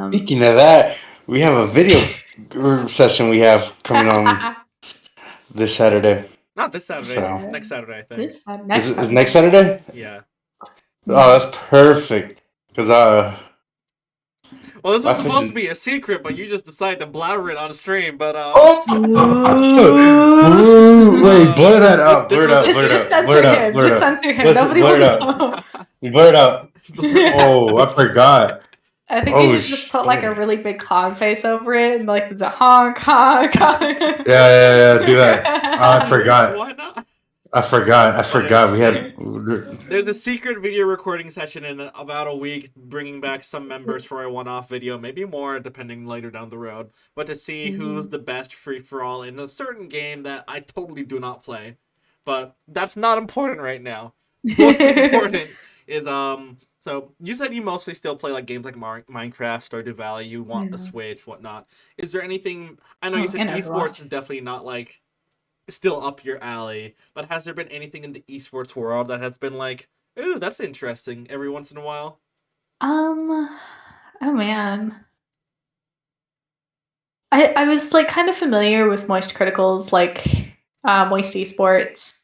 Speaking of that, we have a video session we have coming on this Saturday. Not this Saturday. So- Next Saturday, I think. Is next Saturday? Yeah. Oh, that's perfect. Because Well, this was My supposed question- to be a secret, but you just decided to blabber it on stream. But wait, blur that out. this Blur it was- out. Just censor him. Just censor him. Listen, Nobody blur will it out. know. You blur it out. Oh, I forgot. I think they would just put like a really big clown face over it and like there's a honk honk honk. Yeah. Do that. I forgot. Why not? I forgot. We had. There's a secret video recording session in about a week, bringing back some members for a one-off video, maybe more, depending later down the road. But to see who's the best free-for-all in a certain game that I totally do not play. But that's not important right now. Most important is So you said you mostly still play like games like Minecraft, Stardew Valley. You want a Switch, whatnot. Is there anything? I know you said esports is definitely not like still up your alley, but has there been anything in the esports world that has been like, ooh, that's interesting every once in a while? Oh man. I was like kind of familiar with Moist Critical's like Moist Esports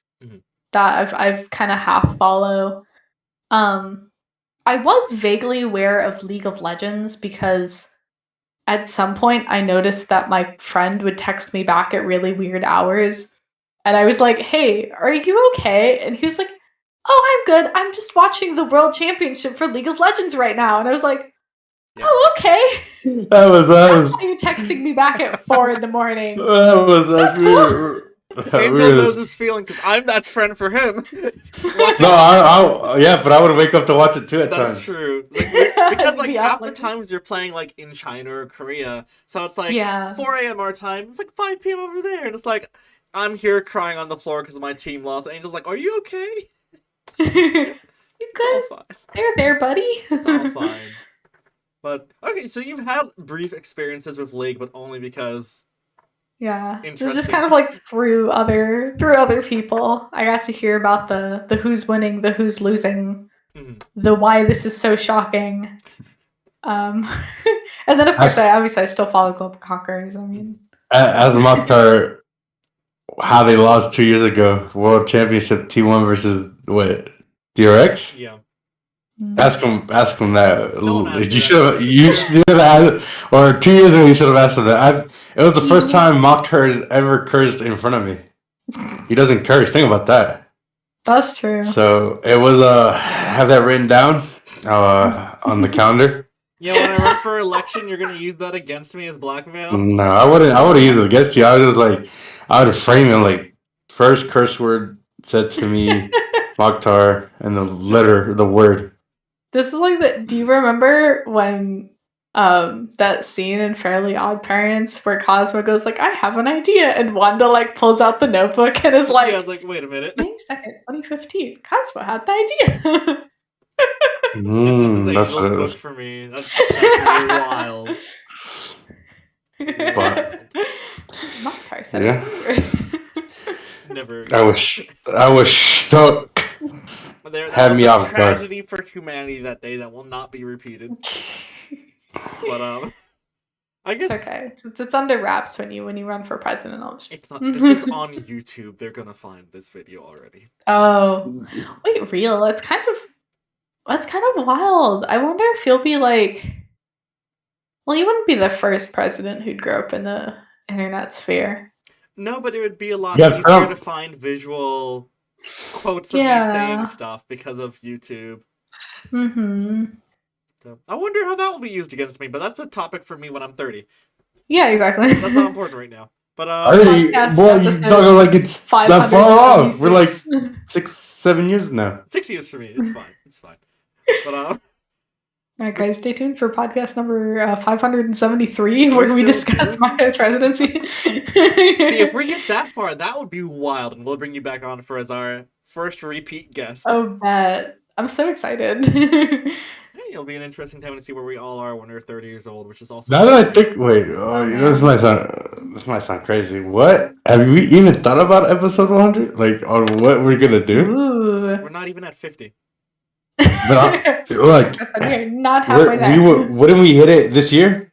that I've kind of half follow. I was vaguely aware of League of Legends because at some point I noticed that my friend would text me back at really weird hours. And I was like, hey, are you okay? And he was like, oh, I'm good. I'm just watching the World Championship for League of Legends right now. And I was like, oh, okay. That's why you're texting me back at 4 in the morning. That's cool. Angel knows this feeling because I'm that friend for him. Yeah, but I would wake up to watch it too at times. That's true. Like, because like half the times you're playing like in China or Korea, so it's like 4 a.m. our time. It's like 5 p.m. over there, and it's like I'm here crying on the floor because my team lost. Angel's like, "Are you okay? You good? All fine. There, buddy. It's all fine." But okay, so you've had brief experiences with League, but only because. Yeah, it was just kind of like through other people. I got to hear about the who's winning, the who's losing, the why this is so shocking. And then of course I still follow Global Conquerors. I mean, as Mokhtar, how they lost 2 years ago, World Championship T1 versus what DRX? Yeah. Ask him that. You should have, or 2 years ago you should have asked him that. It was the first time Mokhtar has ever cursed in front of me. He doesn't curse. Think about that. That's true. So it was have that written down on the calendar. Yeah, when I run for election, you're gonna use that against me as blackmail? No, I wouldn't. I would have used it against you. I was just like, I would have framed it like first curse word said to me, Mokhtar, and the word. This is like do you remember when that scene in Fairly Odd Parents where Cosmo goes like, I have an idea, and Wanda like pulls out the notebook and is like, yeah, I was like, wait a minute. May 2nd, 2015, Cosmo had the idea. And this is Angel's book for me. That's really wild. But Mokhtar said it's Never. I was shook. Had me off guard. Tragedy for humanity that day that will not be repeated. But I guess it's okay. It's under wraps when you run for president. It's not. This is on YouTube. They're gonna find this video already. Oh, wait, real? That's kind of wild. I wonder if you'll be like. Well, you wouldn't be the first president who'd grow up in the internet sphere. No, but it would be a lot easier to find visual quotes of me saying stuff because of YouTube. So I wonder how that will be used against me, but that's a topic for me when I'm 30. Yeah, exactly. That's not important right now. But boy, you talking like it's that far off. We're like 6-7 years now. 6 years for me. It's fine. It's fine. But all right, guys, stay tuned for podcast number 573, where we discuss my presidency. If we get that far, that would be wild, and we'll bring you back on as our first repeat guest. Oh, bet. I'm so excited. Hey, it'll be an interesting time to see where we all are when we're 30 years old, which is also. Now that I think, this might sound crazy. What have we even thought about episode 100? Like on what we're gonna do? Ooh. We're not even at 50. But like, we're not halfway there. Wouldn't we hit it this year?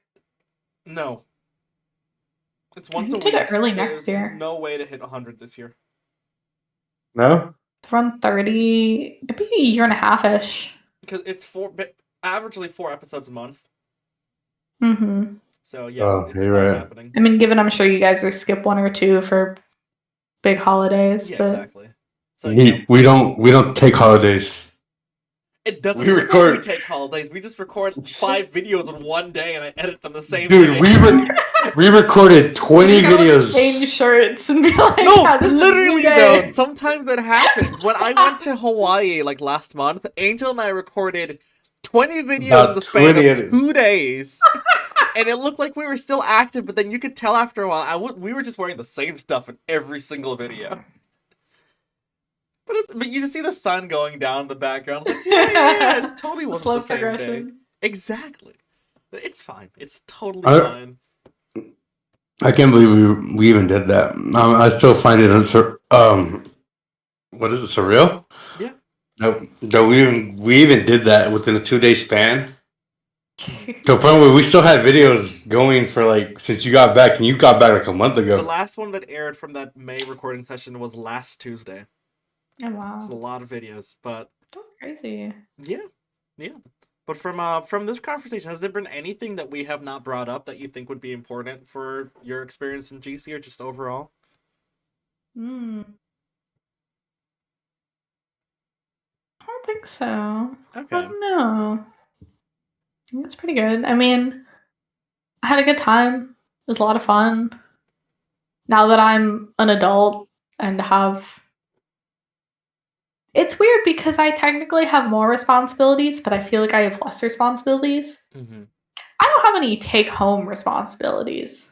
No. It's once a week. Did it early next year. No way to hit 100 this year. No. Around 30. It'd be a year and a half-ish. Because it's averagely 4 episodes a month. So yeah, it's not happening. I mean, given I'm sure you guys will skip 1 or 2 for big holidays. Yeah, but... exactly. So we don't take holidays. It doesn't We look like we record, take holidays. We just record 5 videos in one day and I edit them the same dude. day. We recorded 20 We gotta, like, videos. change shirts and be like, No, yeah, this is a new literally day. though. Sometimes that happens. When I went to Hawaii like last month, Angel and I recorded 20 videos in About the span 20 of edits. 2 days. And it looked like we were still active, but then you could tell after a while we were just wearing the same stuff in every single video. But you just see the sun going down in the background. It's like, yeah, it totally wasn't Slow the same day. progression. Exactly. It's fine. It's totally I- fine. I can't believe we even did that. I still find it what is it, surreal? Yeah. No, we even did that within a 2-day span. To a point where we still had videos going for like since you got back, and you got back like a month The ago. last one that aired from that May recording session was last Tuesday. Oh, wow. It's a lot of videos, but That's crazy. yeah. But from this conversation, has there been anything that we have not brought up that you think would be important for your experience in GC or just overall? I don't think so. Okay. I don't know. I think it's pretty good. I mean, I had a good time. It was a lot of fun. Now that I'm an adult and have. It's weird because I technically have more responsibilities, but I feel like I have less responsibilities. Mm-hmm. I don't have any take home responsibilities.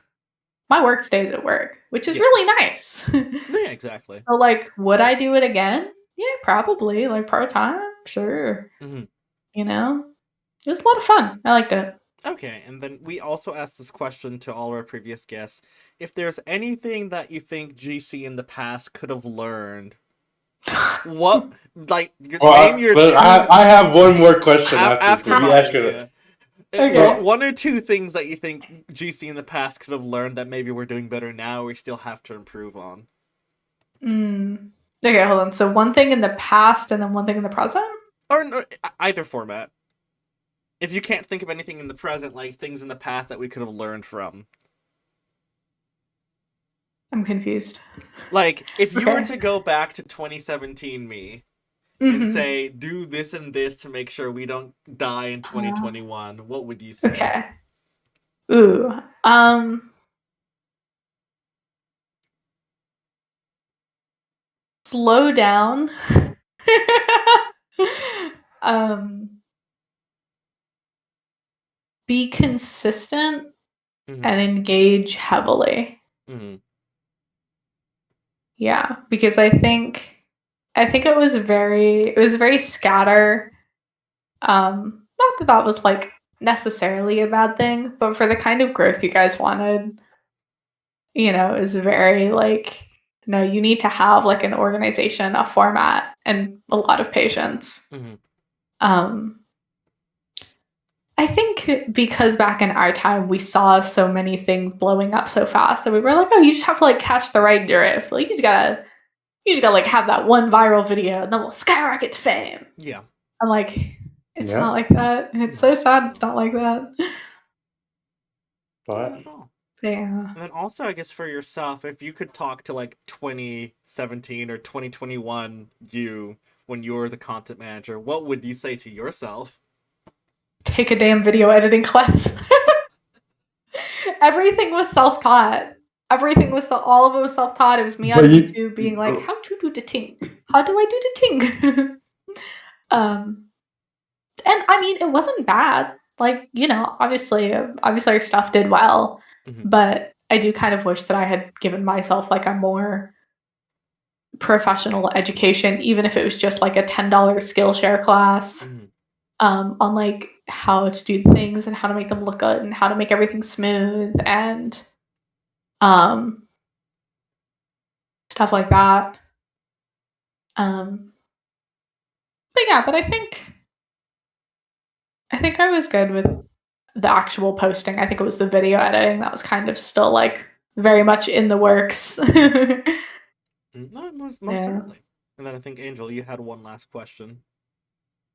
My work stays at work, which is Yeah. really nice. Yeah, exactly. So, like, would I do it again? Yeah, probably. Like, part time? Sure. Mm-hmm. You know? It was a lot of fun. I liked it. Okay, and then we also asked this question to all our previous guests. If there's anything that you think GC in the past could have learned, what, like, name your two... I have one more question after you mine, ask her yeah. Okay. One or two things that you think GC in the past could have learned that maybe we're doing better now or we still have to improve on. Okay, hold on. So one thing in the past and then one thing in the present? Or no, either format. If you can't think of anything in the present, like things in the past that we could have learned from. I'm confused. Like, if you were Okay. to go back to 2017 me Mm-hmm. and say, do this and this to make sure we don't die in 2021, what would you say? Okay. Ooh. Slow down. Be consistent Mm-hmm. and engage heavily. Mm-hmm. Yeah, because I think it was very scatter. Not that was like necessarily a bad thing, but for the kind of growth you guys wanted, you know, is very like, no, you need to have like an organization, a format, and a lot of patience. Mm-hmm. I think because back in our time we saw so many things blowing up so fast that we were like, oh, you just have to like catch the right drift. Like you just gotta like have that one viral video and then we'll skyrocket to fame. Yeah. I'm like, it's Yeah. not like that. It's so sad it's not like that. Not at all. Yeah. And then also, I guess for yourself, if you could talk to like 2017 or 2021 you when you were the content manager, what would you say to yourself? Take a damn video editing class. Everything was self-taught. Everything was all of it was self-taught. It was me on YouTube being like, how to do the ting? How do I do the ting? And I mean, it wasn't bad. Like, you know, obviously our stuff did well, but I do kind of wish that I had given myself like a more professional education, even if it was just like a $10 Skillshare class. On like how to do things and how to make them look good and how to make everything smooth and stuff like that. But yeah, but I think I was good with the actual posting. I think it was the video editing that was kind of still like very much in the works. No, most certainly. And then I think, Angel, you had one last question.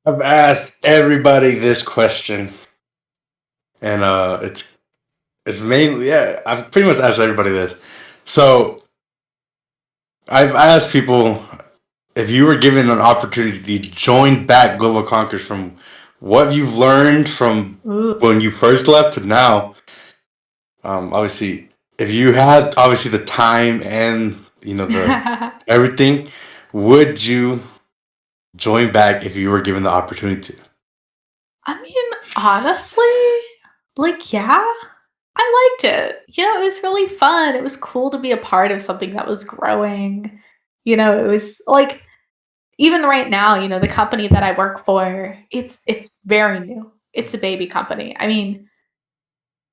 I've asked everybody this question, and it's mainly I've pretty much asked everybody this. So I've asked people if you were given an opportunity to join back Global Conquerors from what you've learned from Ooh. when you first left to now, obviously, if you had obviously the time and the everything, would you join back if you were given the opportunity to? I mean, honestly, like, yeah, I liked it. It was really fun. It was cool to be a part of something that was growing. It was like, even right now, the company that I work for, it's very new. It's a baby company. I mean,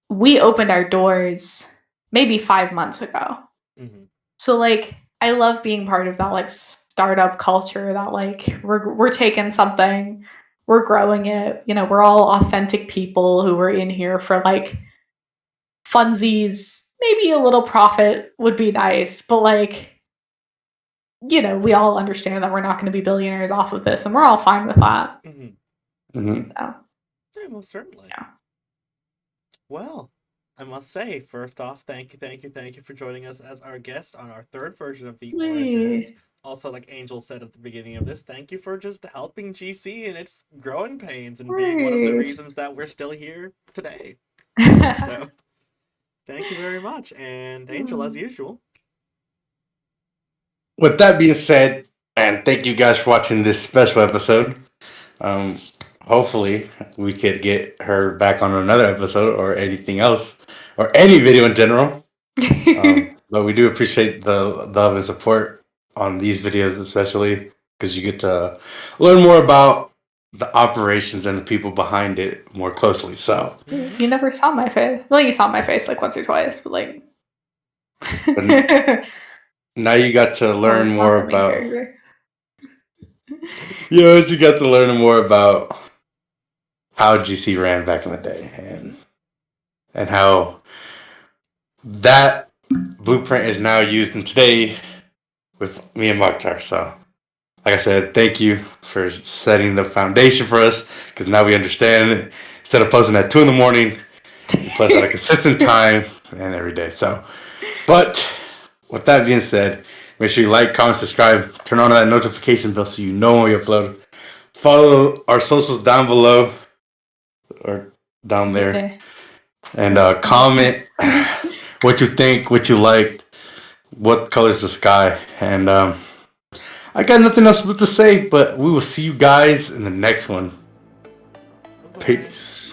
we opened our doors maybe 5 months ago. Mm-hmm. So like I love being part of that like startup culture that like we're taking something, we're growing it. We're all authentic people who were in here for like funsies. Maybe a little profit would be nice, but like we all understand that we're not going to be billionaires off of this, and we're all fine with that. Mm-hmm. Mm-hmm. So, Yeah, most certainly. yeah. Well, I must say, first off, thank you for joining us as our guest on our third version of the Origins. Whee. Also, like Angel said at the beginning of this, thank you for just helping GC in its growing pains and being one of the Worries. reasons that we're still here today. So, thank you very much. And Angel, as usual. With that being said, and thank you guys for watching this special episode. Um, hopefully, we could get her back on another episode or anything else, or any video in general. But we do appreciate the love and support on these videos, especially because you get to learn more about the operations and the people behind it more closely. So, You never saw my face. Well, you saw my face like once or twice, but like. but now you got to Well, learn it's not more the main about. character. You got to learn more about how GC ran back in the day, and how that blueprint is now used in today with me and Mokhtar. So, like I said, thank you for setting the foundation for us, because now we understand. Instead of posting at 2 in the morning, you post at a consistent time and every day. So, but with that being said, make sure you like, comment, subscribe, turn on that notification bell so you know when we upload. Follow our socials down below or down there, and comment what you think, what you liked, what colors the sky, and I got nothing else but to say, but we will see you guys in the next one. Bye-bye. Peace.